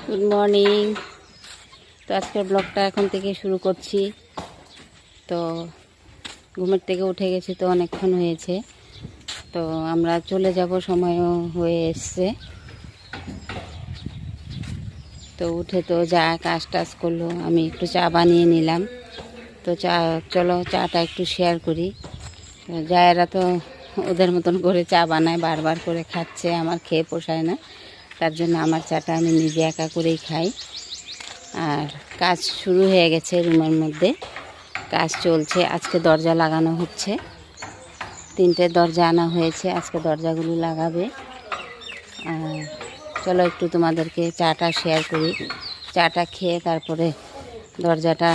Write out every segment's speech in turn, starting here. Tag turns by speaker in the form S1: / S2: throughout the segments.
S1: Good morning. তো আজকের ব্লগটা এখন থেকে শুরু করছি। তো ঘুমের থেকে উঠে গেছি, তো অনেকক্ষণ হয়েছে। তো আমরা চলে যাব, সময়ও হয়ে এসছে। তো উঠে তো যা কাজ টাজ করলো, আমি একটু চা বানিয়ে নিলাম। তো চলো চাটা একটু শেয়ার করি। তো জায়েরা তো ওদের মতন করে চা বানায়, বারবার করে খাচ্ছে, আমার খেয়ে পোষায় না। তার জন্য আমার চাটা আমি নিজে একা করেই খাই। আর কাজ শুরু হয়ে গেছে, রুমের মধ্যে কাজ চলছে। আজকে দরজা লাগানো হচ্ছে, 3টে দরজা আনা হয়েছে, আজকে দরজাগুলো লাগাবে। আর চলো একটু তোমাদেরকে চাটা শেয়ার করি। চাটা খেয়ে তারপরে দরজাটা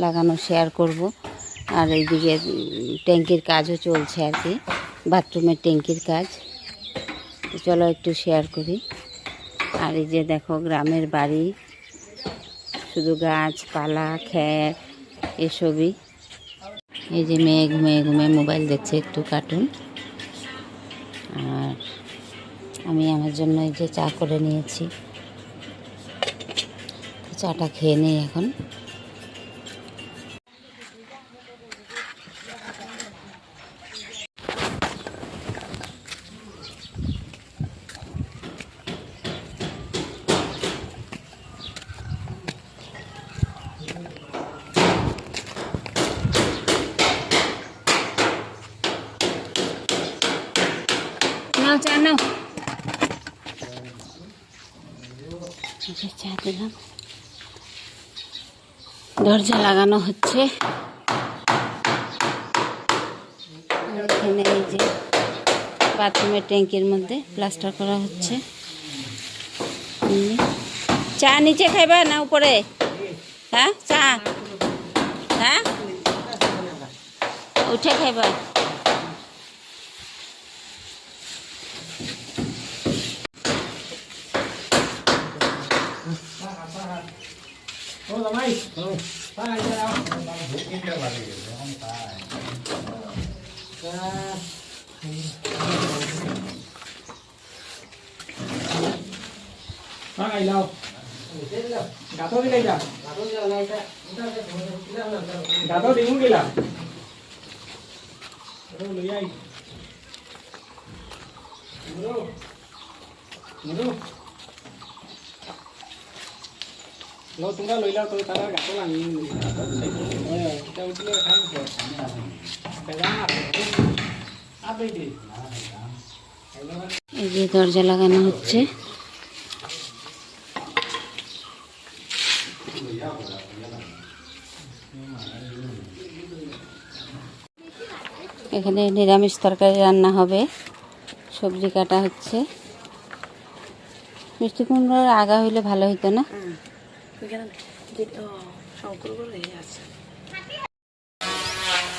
S1: লাগানো শেয়ার করব। আর এইদিকে ট্যাঙ্কির কাজও চলছে আর কি, বাথরুমের ট্যাঙ্কির কাজ। তো চলো একটু শেয়ার করি। আর এই যে দেখো গ্রামের বাড়ি, শুধু গাছপালা, খ্যার, এসবই। এই যে মেয়ে ঘুমিয়ে ঘুমিয়ে মোবাইল দেখছে, একটু কার্টুন। আর আমি আমার জন্য এই যে চা করে নিয়েছি, চাটা খেয়ে নিই এখন। নাও চা নাও। চা দিলাম। দরজা লাগানো হচ্ছে। এখানে এই যে বাথরুমের ট্যাঙ্কির মধ্যে প্লাস্টার করা হচ্ছে। চা নিচে খাইবা না উপরে? হ্যাঁ চা, হ্যাঁ উঠে খাইবা?
S2: গাতো দিলাই যা গাতো দিমু গিলা লই আই মুরো মুরো লো তোমরা লইলা তো তারা গাতো লানি এটা উঠলে খাই তো বেলা আবে দি।
S1: এই যে দরজা লাগানো হচ্ছে। এখানে নিরামিষ তরকারি রান্না হবে, সবজি কাটা হচ্ছে। মিষ্টি কুমড়োর আগা হইলে ভালো হইতো না?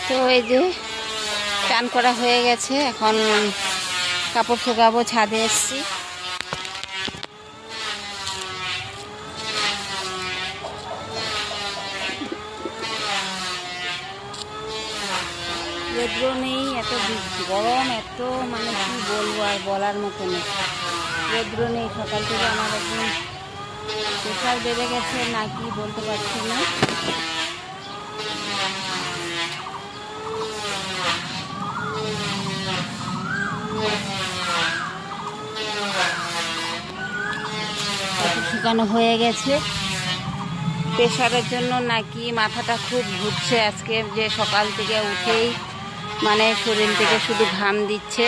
S1: তো এই যে চান করা হয়ে গেছে, এখন কাপড় শুকাবো, ছাদে এসছি। রৌদ্র নেই, এত গরম, এত মানে কি বলবো, আর বলার মতো নেই। রৌদ্র নেই, সকাল থেকে আমার একদম প্রেশার বেড়ে গেছে, না কি বলতে পারছি না। শুকানো হয়ে গেছে। প্রেশারের জন্য নাকি মাথাটা খুব ঘুরছে আজকে, যে সকাল থেকে উঠেই মানে শরীর থেকে শুধু ঘাম দিচ্ছে,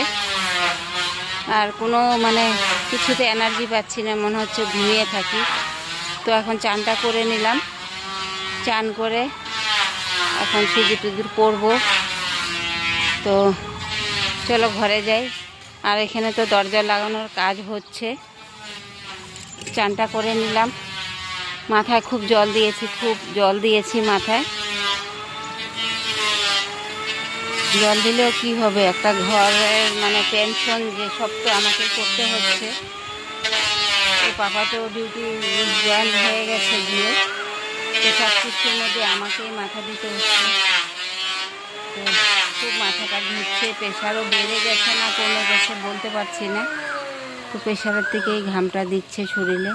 S1: আর কোনো মানে কিছুতে এনার্জি পাচ্ছি না, মনে হচ্ছে ঘুমিয়ে থাকি। তো এখন চানটা করে নিলাম, চান করে এখন সিঁদুর টিঁদুর পরবো। তো চলো ঘরে যাই। আর এখানে তো দরজা লাগানোর কাজ হচ্ছে। চানটা করে নিলাম, মাথায় খুব জল দিয়েছি, খুব জল দিয়েছি মাথায়। জল দিলেও কি হবে, একটা ঘরের মানে টেনশন, যে সব তো আমাকে করতে হচ্ছে। তো পাপা তো ডিউটি জয়েন হয়ে গেছে গিয়ে, তো সব কিছুর মধ্যে আমাকেই মাথা দিতে হচ্ছে। তো খুব মাথাটা ঘুরছে, প্রেশারও বেড়ে গেছে না কমে গেছে বলতে পারছি না। তো প্রেশারের থেকেই ঘামটা দিচ্ছে শরীরে।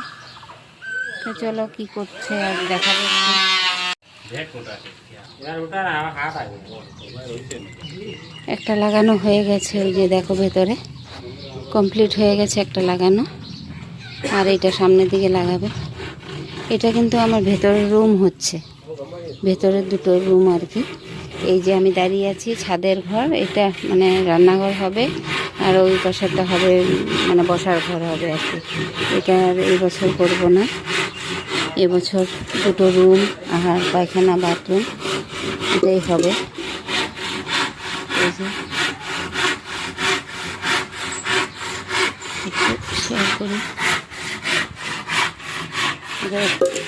S1: তো চলো কি করছে আর দেখাবো একটু। একটা লাগানো হয়ে গেছে, ওই যে দেখো ভেতরে কমপ্লিট হয়ে গেছে একটা লাগানো, আর এটা সামনের দিকে লাগাবে। এটা কিন্তু আমার ভেতরের রুম হচ্ছে, ভেতরের দুটো রুম আর কি। এই যে আমি দাঁড়িয়ে আছি ছাদের ঘর, এটা মানে রান্নাঘর হবে, আর ওই পাশেরটা হবে মানে বসার ঘর হবে আর কি। এটা আর এই বছর করবো না, এবছর দুটো রুম আর পায়খানা বাথরুম এটাই হবে। এই যে একটু শেয়ার করি,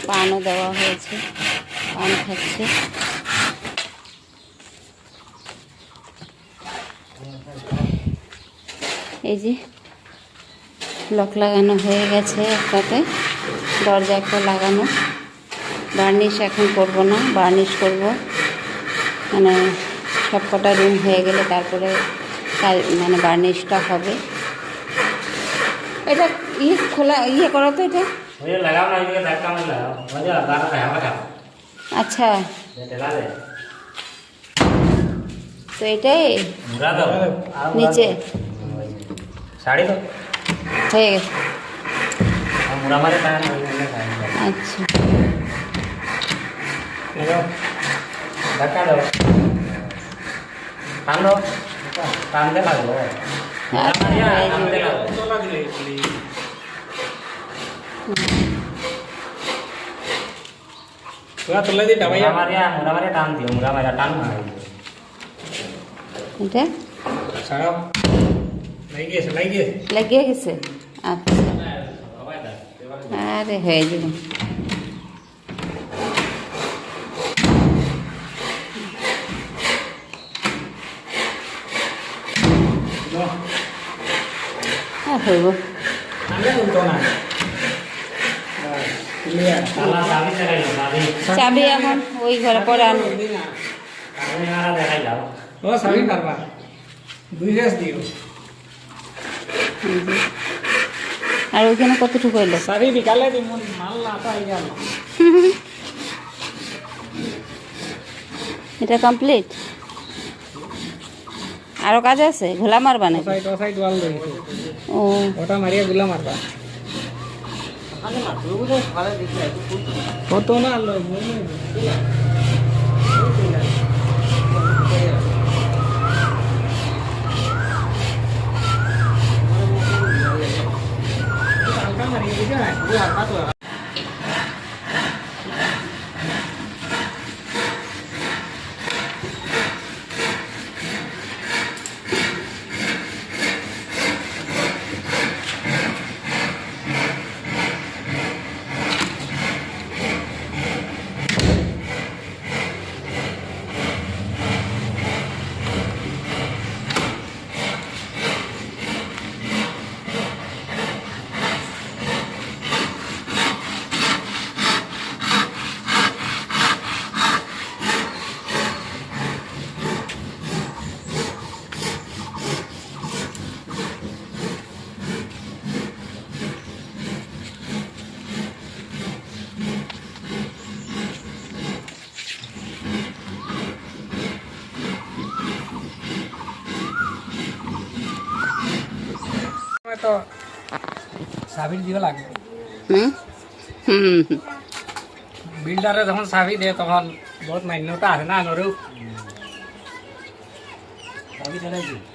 S1: পানও দেওয়া হয়েছে, পান খাচ্ছে। এই যে লক লাগানো হয়ে গেছে একটাতে, দরজা একটা লাগানো। বার্নিশ এখন করব না, বার্নিশ করব মানে সব কটা রুম হয়ে গেলে তারপরে মানে বার্নিশটা হবে। এটা খোলা করো তো, এটা আচ্ছা। তো এটাই নিচে
S3: শাড়ি তো
S1: হয়ে গেছে। আচ্ছা
S3: ধাক্কা দাও, টান দাও, টানতে লাগলো।
S2: তোরা তুলে দি ডাবাইয়া
S3: মুড়া টান দিও, মুড়া মারিয়া টান মারি
S1: এটা
S2: ছাড়াও, লাগিয়ে
S1: লাগিয়ে গেছে। আচ্ছা আরে হয়ে যাবে। হ্যাঁ হইব, চাবি এখন ওই ঘরে পরে আনো।
S3: দেখাই যাও।
S2: ও সাবি পারবা, দুই গ্যাস দিও।
S1: আর ওইখানে কতটুকু হইলো?
S2: সাবি বিকালে দিন মাল না পাই গেল।
S1: এটা কমপ্লিট, আরো কাজ আছে? ঘোলা মারবা না?
S2: সাইড ওয়াল দেই,
S1: ও
S2: ওটা মারিয়া গুলা মারবা। কত না আলো হালকা মারিয়ে দিছে না, হালকা তো তো সাবির দিও লাগবে। বিল্ডারে যখন সাবি দেয় তখন বহুত মান্যতা আছে না, নরেও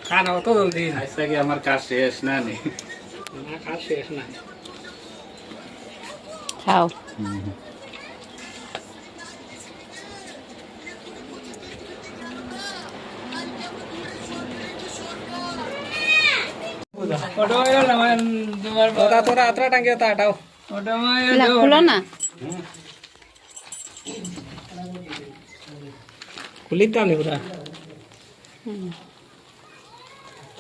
S2: কান অত জলদি
S4: আজকে কি আমার কাজ শেষ না নেই?
S2: না, কাজ শেষ না।
S1: খাও।
S2: তোরা আত্রা টাঙ্গিয়ে তা হটাও,
S1: খুলো না,
S2: খুলিতাম নি পুরা।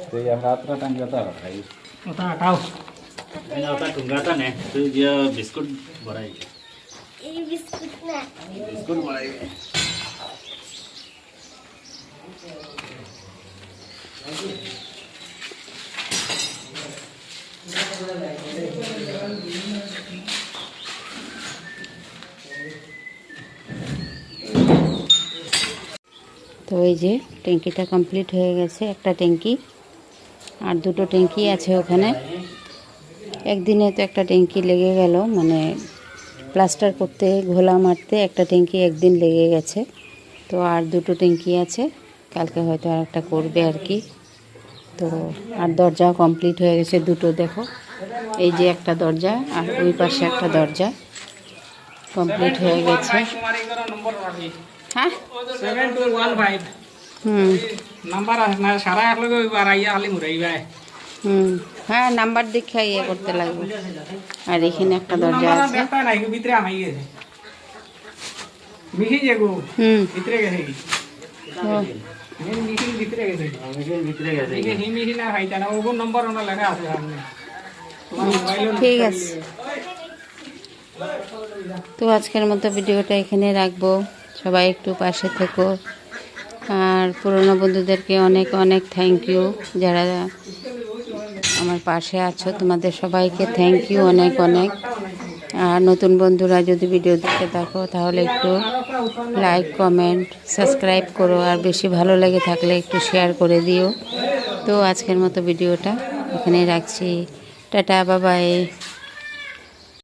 S4: तो ये हमरा अത്ര टाइम जाता है भाई।
S2: ওটা হটাও,
S4: मैंने होता टुंगाता ने तो ये बिस्कुट बड़ाई,
S5: এই বিস্কুট না
S4: बिस्कुट बड़ाई।
S1: তো এই যে ট্যাঙ্কিটা কমপ্লিট হয়ে গেছে, একটা ট্যাঙ্কি, আর দুটো ট্যাঙ্কি আছে ওখানে। একদিনে তো একটা ট্যাঙ্কি লেগে গেল, মানে প্লাস্টার করতে, ঘোলা মারতে একটা ট্যাঙ্কি একদিন লেগে গেছে। তো আর দুটো ট্যাঙ্কি আছে, কালকে হয়তো আর একটা করবে আর কি। তো আর দরজাও কমপ্লিট হয়ে গেছে দুটো, দেখো এই যে একটা দরজা আর ওই পাশে একটা দরজা কমপ্লিট হয়ে গেছে।
S2: তোমার এই নম্বর রাখি
S1: হ্যাঁ
S2: 7215
S1: হুম
S2: নাম্বার আছে না, সারা একলগে আর আইয়া খালি মুরাইবা।
S1: হ্যাঁ নাম্বার দেখে ইয়ে করতে লাগবে। আর এখানে একটা দরজা
S2: নাম্বার
S1: আছে।
S2: দেখতে নাই, ভিতরে আমাই গেছে মিহি যেগো ভিতরে গেছে কি
S1: ও,
S2: মিহি ভিতরে গেছে
S3: মেশিন ভিতরে গেছে
S2: এই যে হি মিহি না ভাইটা না, ওগো নম্বর ওনা লেখা আছে সামনে তোমার মোবাইলে।
S1: ঠিক আছে। তো আজকের মতো ভিডিওটা এখানে রাখবো। সবাই একটু পাশে থেকো, আর পুরনো বন্ধুদেরকে অনেক অনেক থ্যাংক ইউ, যারা আমার পাশে আছো তোমাদের সবাইকে থ্যাংক ইউ অনেক অনেক। আর নতুন বন্ধুরা যদি ভিডিও দেখতে থাকো তাহলে একটু লাইক, কমেন্ট, সাবস্ক্রাইব করো, আর বেশি ভালো লেগে থাকলে একটু শেয়ার করে দিও। তো আজকের মতো ভিডিওটা এখানেই রাখছি। Tata, bye bye.